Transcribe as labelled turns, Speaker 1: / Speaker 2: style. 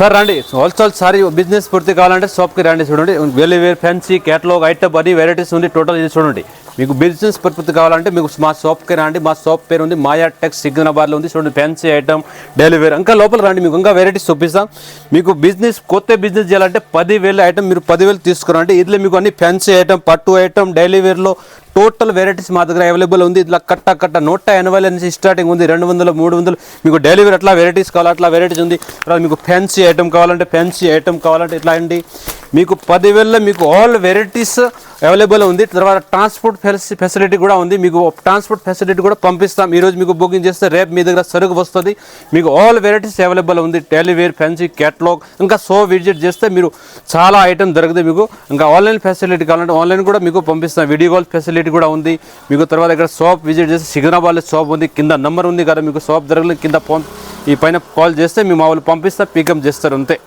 Speaker 1: Sir రండి, wholesale sorry business పూర్తి కావాలంటే షాప్కి రండి. చూడండి well wear fancy catalogue item అన్ని వెరైటీస్ ఉంది. టోటల్ ఇది చూడండి. మీకు బిజినెస్ పూర్తి కావాలంటే మీకు మా షాప్కి రండి. మా షాప్ పేరు ఉంది మాయా టెక్స్, సిగ్నబాద్లో ఉంది. చూడండి ఫ్యాన్సీ ఐటమ్ డైలీ వేర్. ఇంకా లోపల రండి, మీకు ఇంకా వెరైటీస్ చూపిస్తాం. మీకు బిజినెస్ కొత్త బిజినెస్ చేయాలంటే 10,000 ఐటమ్ మీరు 10,000 తీసుకురండి. ఇందులో మీకు అన్ని ఫ్యాన్సీ ఐటమ్, పట్టు ఐటమ్, డైలీ వేర్లో టోటల్ వెరైటీస్ మా దగ్గర అవైలబుల్ ఉంది. ఇట్లా కట్ట 180 నుంచి స్టార్టింగ్ ఉంది. 200, 300 మీకు డైలీ వేర్ అట్లా వెరైటీస్ కావాలి, అట్లా వెరైటీస్ ఉంది. తర్వాత మీకు ఫ్యాన్సీ ఐటమ్ కావాలంటే ఫ్యాన్సీ ఐటమ్ కావాలంటే ఇట్లా అండి. మీకు 10,000లో మీకు ఆల్ వెరైటీస్ అవైలబుల్ ఉంది. తర్వాత ట్రాన్స్పోర్ట్ ఫెసిలిటీ కూడా ఉంది. మీకు ట్రాన్స్పోర్ట్ ఫెసిలిటీ కూడా పంపిస్తాం. ఈరోజు మీకు బుకింగ్ చేస్తే రేపు మీ దగ్గర సరుకు వస్తుంది. మీకు ఆల్ వెరైటీస్ అవైలబుల్ ఉంది. Daily wear, fancy, catalogue. ఇంకా విజిట్ చేస్తే మీరు చాలా ఐటమ్ దొరుకుతాయి మీకు. ఇంకా ఆన్లైన్ ఫెసిలిటీ కావాలంటే ఆన్లైన్ కూడా మీకు పంపిస్తాం. వీడియో కాల్ ఫెసిలిటీ కూడా ఉంది మీకు. తర్వాత ఇక్కడ షాప్ విజిట్ చేస్తే సిగ్నబాద్లో షాప్ ఉంది. కింద నెంబర్ ఉంది కదా, మీకు షాప్ దొరకలేదు కింద ఫోన్ ఈ పైన కాల్ చేస్తే మీ మా వాళ్ళు పంపిస్తారు, పికప్ చేస్తారు అంతే.